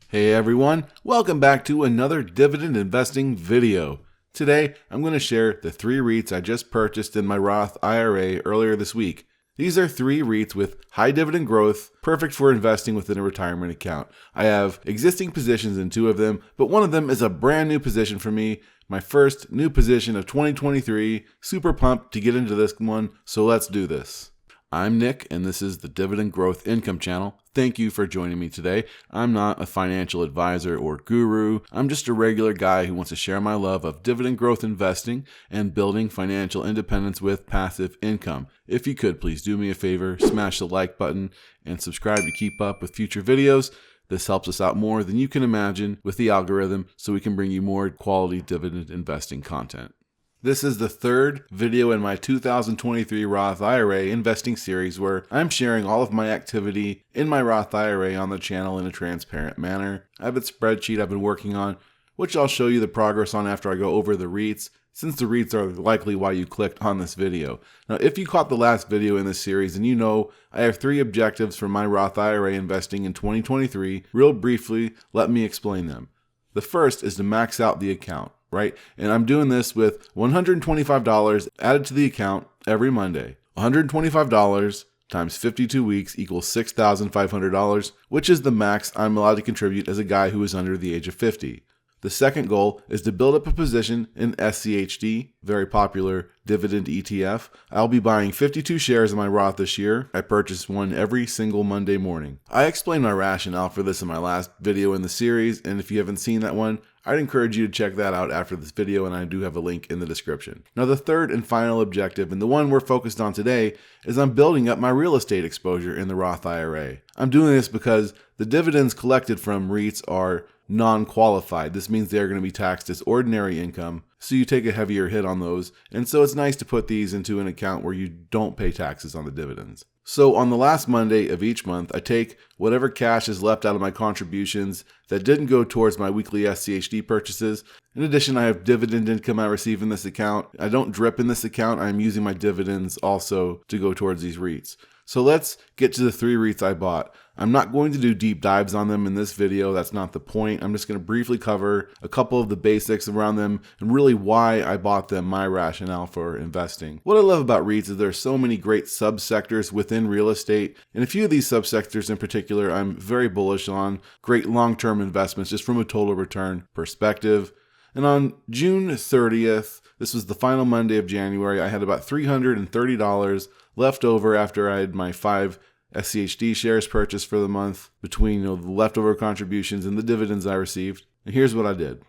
Hey everyone, welcome back to another dividend investing video. Today, I'm going to share the 3 REITs I just purchased in my Roth IRA earlier this week. These are 3 REITs with high dividend growth, perfect for investing within a retirement account. I have existing positions in 2 of them, but one of them is a brand new position for me. My first new position of 2023. Super pumped to get into this one, so let's do this. I'm Nick, and this is the Dividend Growth Income Channel. Thank you for joining me today. I'm not a financial advisor or guru. I'm just a regular guy who wants to share my love of dividend growth investing and building financial independence with passive income. If you could, please do me a favor, smash the like button and subscribe to keep up with future videos. This helps us out more than you can imagine with the algorithm, so we can bring you more quality dividend investing content. This is the 3rd video in my 2023 Roth IRA investing series where I'm sharing all of my activity in my Roth IRA on the channel in a transparent manner. I have a spreadsheet I've been working on, which I'll show you the progress on after I go over the REITs, since the REITs are likely why you clicked on this video. Now, if you caught the last video in this series, then you know I have 3 objectives for my Roth IRA investing in 2023. Real briefly, let me explain them. The first is to max out the account. Right? And I'm doing this with $125 added to the account every Monday. $125 times 52 weeks equals $6,500, which is the max I'm allowed to contribute as a guy who is under the age of 50. The second goal is to build up a position in SCHD, very popular dividend ETF. I'll be buying 52 shares of my Roth this year. I purchase one every single Monday morning. I explained my rationale for this in my last video in the series, and if you haven't seen that one, I'd encourage you to check that out after this video, and I do have a link in the description. Now, the third and final objective, and the one we're focused on today, is I'm building up my real estate exposure in the Roth IRA. I'm doing this because the dividends collected from REITs are non-qualified. This means they're going to be taxed as ordinary income, so you take a heavier hit on those, and so it's nice to put these into an account where you don't pay taxes on the dividends. So on the last Monday of each month, I take whatever cash is left out of my contributions that didn't go towards my weekly SCHD purchases. In addition, I have dividend income I receive in this account. I don't drip in this account. I'm using my dividends also to go towards these REITs. So let's get to the 3 REITs I bought. I'm not going to do deep dives on them in this video. That's not the point. I'm just going to briefly cover a couple of the basics around them and really why I bought them, my rationale for investing. What I love about REITs is there are so many great subsectors within real estate, and a few of these subsectors in particular I'm very bullish on. Great long-term investments just from a total return perspective. And on June 30th, this was the final Monday of January, I had about $330 left over after I had my 5 SCHD shares purchased for the month between the leftover contributions and the dividends I received. And here's what I did.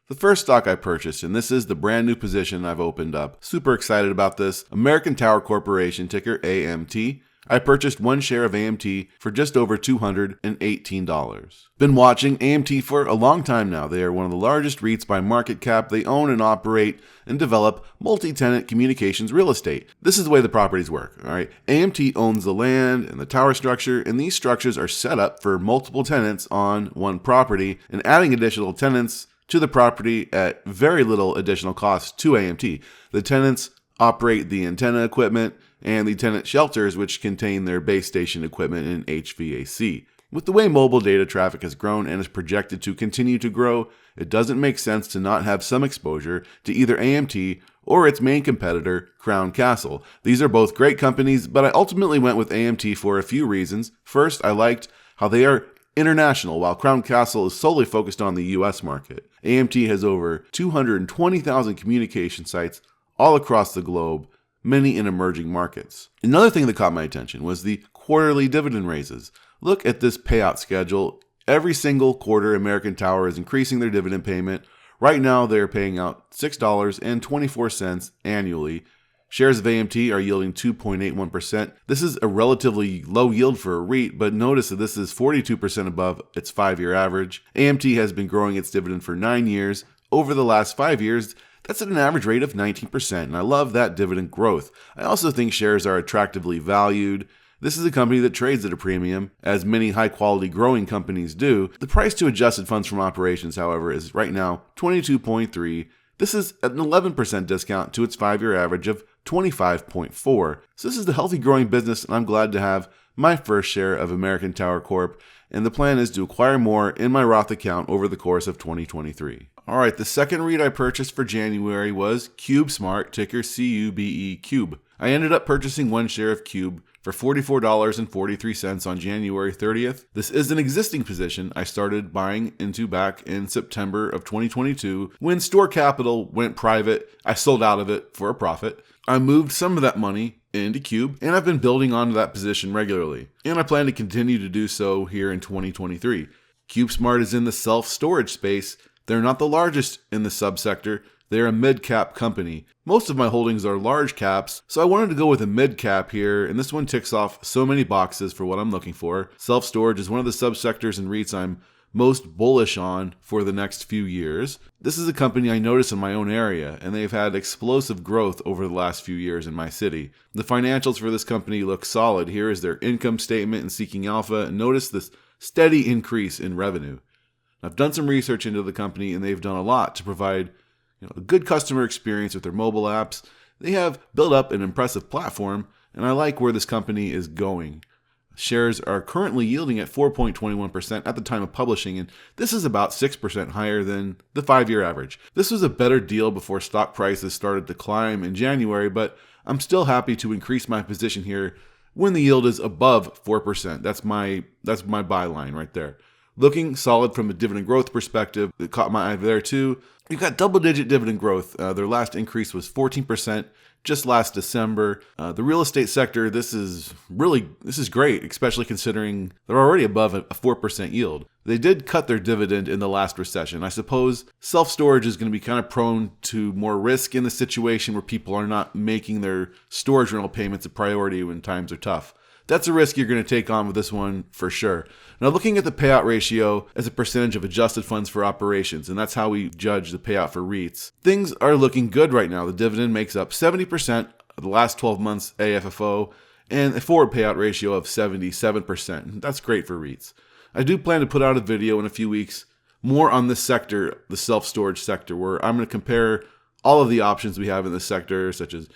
The first stock I purchased, and this is the brand new position I've opened up. Super excited about this. American Tower Corporation, ticker AMT. I purchased 1 share of AMT for just over $218. Been watching AMT for a long time now. They are one of the largest REITs by market cap. They own and operate and develop multi-tenant communications real estate. This is the way the properties work. All right. AMT owns the land and the tower structure, and these structures are set up for multiple tenants on one property, and adding additional tenants to the property at very little additional cost to AMT. The tenants operate the antenna equipment and the tenant shelters, which contain their base station equipment and HVAC. With the way mobile data traffic has grown and is projected to continue to grow, it doesn't make sense to not have some exposure to either AMT or its main competitor, Crown Castle. These are both great companies, but I ultimately went with AMT for a few reasons. First, I liked how they are international, while Crown Castle is solely focused on the US market. AMT has over 220,000 communication sites all across the globe, many in emerging markets. Another thing that caught my attention was the quarterly dividend raises. Look at this payout schedule. Every single quarter, American Tower is increasing their dividend payment. Right now, they're paying out $6.24 annually. Shares of AMT are yielding 2.81%. This is a relatively low yield for a REIT, but notice that this is 42% above its 5-year average. AMT has been growing its dividend for 9 years. Over the last 5 years, that's at an average rate of 19%, and I love that dividend growth. I also think shares are attractively valued. This is a company that trades at a premium, as many high-quality growing companies do. The price to adjusted funds from operations, however, is right now 22.3. This is at an 11% discount to its 5-year average of 25.4. So this is the healthy growing business, and I'm glad to have my first share of American Tower Corp, and the plan is to acquire more in my Roth account over the course of 2023. Alright, the second REIT I purchased for January was CubeSmart, ticker CUBE Cube. I ended up purchasing one share of Cube for $44.43 on January 30th. This is an existing position I started buying into back in September of 2022 when Store Capital went private. I sold out of it for a profit. I moved some of that money into Cube, and I've been building onto that position regularly, and I plan to continue to do so here in 2023. CubeSmart is in the self-storage space. They're not the largest in the subsector. They're a mid-cap company. Most of my holdings are large caps, so I wanted to go with a mid-cap here, and this one ticks off so many boxes for what I'm looking for. Self-storage is one of the subsectors and REITs I'm most bullish on for the next few years. This is a company I notice in my own area, and they've had explosive growth over the last few years in my city. The financials for this company look solid. Here is their income statement in Seeking Alpha, and notice this steady increase in revenue. I've done some research into the company, and they've done a lot to provide a good customer experience with their mobile apps. They have built up an impressive platform, and I like where this company is going. Shares are currently yielding at 4.21% at the time of publishing, and this is about 6% higher than the 5-year average. This was a better deal before stock prices started to climb in January, but I'm still happy to increase my position here when the yield is above 4%. That's my byline right there. Looking solid from a dividend growth perspective. It caught my eye there too. You've got double-digit dividend growth. Their last increase was 14% just last December. The real estate sector, this is great, especially considering they're already above a 4% yield. They did cut their dividend in the last recession. I suppose self-storage is going to be kind of prone to more risk in the situation where people are not making their storage rental payments a priority when times are tough. That's a risk you're going to take on with this one for sure. Now, looking at the payout ratio as a percentage of adjusted funds for operations, and that's how we judge the payout for REITs, things are looking good right now. The dividend makes up 70% of the last 12 months AFFO and a forward payout ratio of 77%. That's great for REITs. I do plan to put out a video in a few weeks more on this sector, the self-storage sector, where I'm going to compare all of the options we have in this sector, such as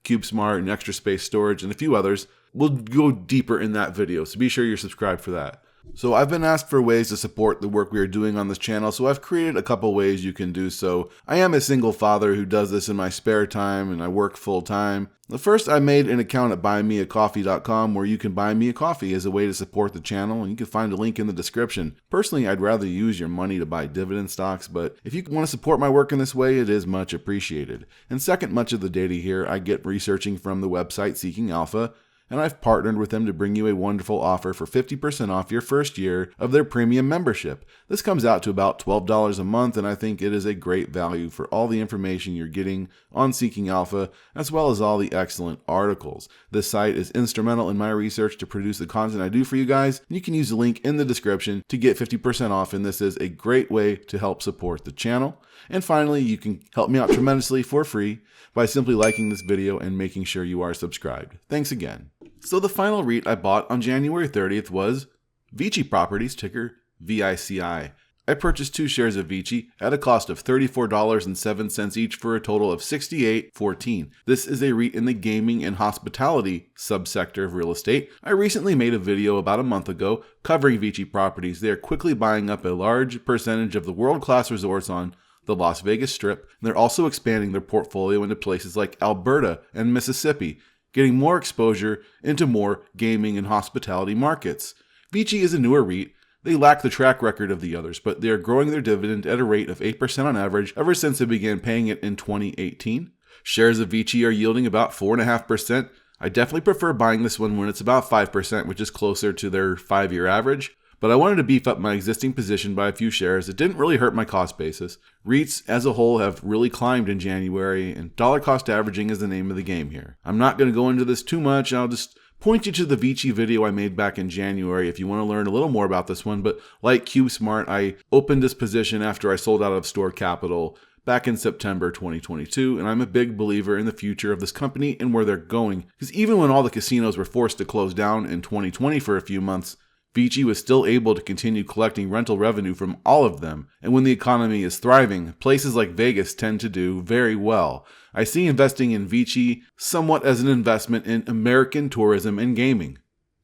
CubeSmart and Extra Space Storage and a few others. We'll go deeper in that video, so be sure you're subscribed for that. So I've been asked for ways to support the work we are doing on this channel, so I've created a couple ways you can do so. I am a single father who does this in my spare time, and I work full time. The first, I made an account at buymeacoffee.com where you can buy me a coffee as a way to support the channel, and you can find a link in the description. Personally, I'd rather use your money to buy dividend stocks, but if you want to support my work in this way, it is much appreciated. And second, much of the data here I get researching from the website Seeking Alpha, and I've partnered with them to bring you a wonderful offer for 50% off your first year of their premium membership. This comes out to about $12 a month, and I think it is a great value for all the information you're getting on Seeking Alpha, as well as all the excellent articles. This site is instrumental in my research to produce the content I do for you guys, and you can use the link in the description to get 50% off, and this is a great way to help support the channel. And finally, you can help me out tremendously for free by simply liking this video and making sure you are subscribed. Thanks again. So the final REIT I bought on January 30th was VICI Properties, ticker VICI. I purchased 2 shares of VICI at a cost of $34.07 each for a total of $68.14. This is a REIT in the gaming and hospitality subsector of real estate. I recently made a video about a month ago covering VICI Properties. They are quickly buying up a large percentage of the world-class resorts on the Las Vegas Strip, and they're also expanding their portfolio into places like Alberta and Mississippi, getting more exposure into more gaming and hospitality markets. VICI is a newer REIT. They lack the track record of the others, but they are growing their dividend at a rate of 8% on average ever since they began paying it in 2018. Shares of VICI are yielding about 4.5%. I definitely prefer buying this one when it's about 5%, which is closer to their 5-year average. But I wanted to beef up my existing position by a few shares. It didn't really hurt my cost basis. REITs as a whole have really climbed in January, and dollar cost averaging is the name of the game here. I'm not going to go into this too much. I'll just point you to the VICI video I made back in January if you want to learn a little more about this one. But like CubeSmart, I opened this position after I sold out of Store Capital back in September 2022, and I'm a big believer in the future of this company and where they're going. Because even when all the casinos were forced to close down in 2020 for a few months, VICI was still able to continue collecting rental revenue from all of them, and when the economy is thriving, places like Vegas tend to do very well. I see investing in VICI somewhat as an investment in American tourism and gaming.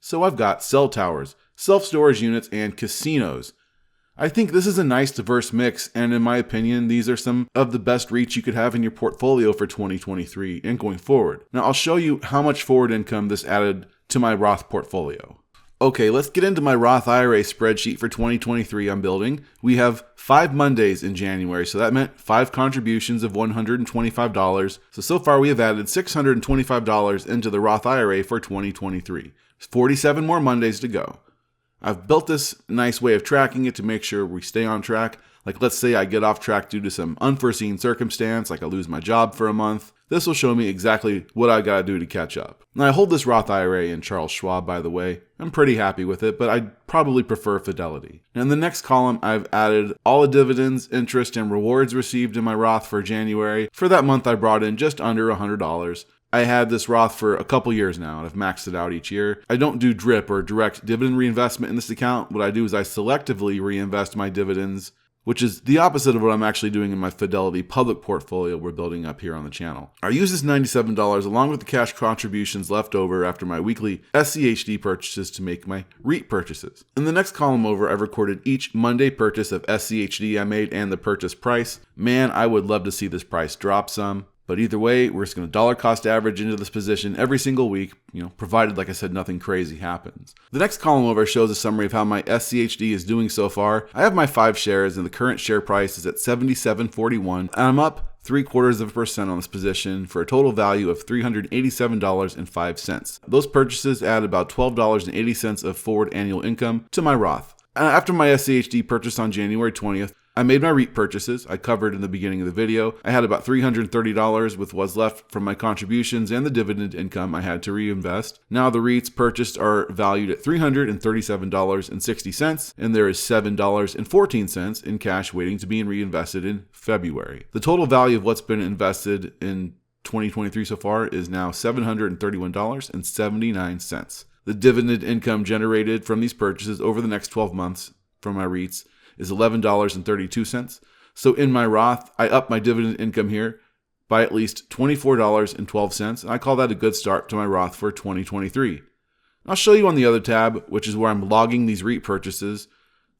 So I've got cell towers, self-storage units, and casinos. I think this is a nice diverse mix, and in my opinion, these are some of the best REITs you could have in your portfolio for 2023 and going forward. Now I'll show you how much forward income this added to my Roth portfolio. Okay, let's get into my Roth IRA spreadsheet for 2023 I'm building. We have 5 Mondays in January, so that meant 5 contributions of $125. So far we have added $625 into the Roth IRA for 2023. 47 more Mondays to go. I've built this nice way of tracking it to make sure we stay on track. Like let's say I get off track due to some unforeseen circumstance, like I lose my job for a month. This will show me exactly what I gotta do to catch up. Now I hold this Roth IRA in Charles Schwab, by the way. I'm pretty happy with it, but I'd probably prefer Fidelity. Now in the next column, I've added all the dividends, interest, and rewards received in my Roth for January. For that month, I brought in just under $100. I had this Roth for a couple years now, and I've maxed it out each year. I don't do DRIP or direct dividend reinvestment in this account. What I do is I selectively reinvest my dividends, which is the opposite of what I'm actually doing in my Fidelity public portfolio we're building up here on the channel. I use this $97 along with the cash contributions left over after my weekly SCHD purchases to make my REIT purchases. In the next column over, I've recorded each Monday purchase of SCHD I made and the purchase price. Man, I would love to see this price drop some. But either way, we're just going to dollar cost average into this position every single week, provided, like I said, nothing crazy happens. The next column over shows a summary of how my SCHD is doing so far. I have my 5 shares and the current share price is at $77.41, and I'm up 0.75% on this position for a total value of $387.05. Those purchases add about $12.80 of forward annual income to my Roth. After my SCHD purchase on January 20th, I made my REIT purchases. I covered in the beginning of the video. I had about $330 with what's left from my contributions and the dividend income I had to reinvest. Now the REITs purchased are valued at $337.60, and there is $7.14 in cash waiting to be reinvested in February. The total value of what's been invested in 2023 so far is now $731.79. The dividend income generated from these purchases over the next 12 months from my REITs is $11.32. So in my Roth, I up my dividend income here by at least $24.12, and I call that a good start to my Roth for 2023. I'll show you on the other tab, which is where I'm logging these REIT purchases.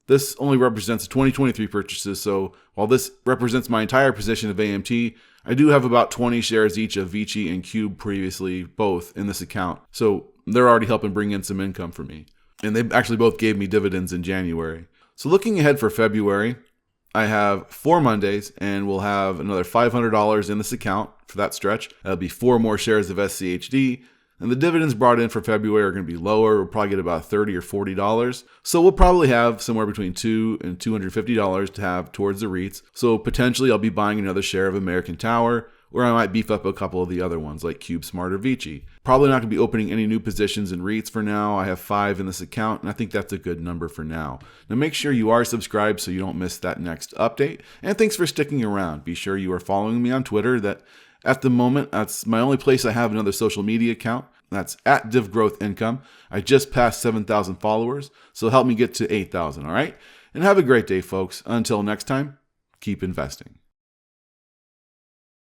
This only represents 2023 purchases, so while this represents my entire position of AMT, I do have about 20 shares each of VICI and Cube previously, both in this account. So they're already helping bring in some income for me. And they actually both gave me dividends in January. So looking ahead for February, I have 4 Mondays and we'll have another $500 in this account for that stretch. That'll be 4 more shares of SCHD. And the dividends brought in for February are going to be lower. We'll probably get about $30 or $40. So we'll probably have somewhere between $200 and $250 to have towards the REITs. So potentially I'll be buying another share of American Tower, or I might beef up a couple of the other ones like Cube, Smart, or VICI. Probably not going to be opening any new positions in REITs for now. I have 5 in this account, and I think that's a good number for now. Now make sure you are subscribed so you don't miss that next update. And thanks for sticking around. Be sure you are following me on Twitter. That at the moment, that's my only place I have another social media account. That's at DivGrowthIncome. I just passed 7,000 followers, so help me get to 8,000, all right? And have a great day, folks. Until next time, keep investing.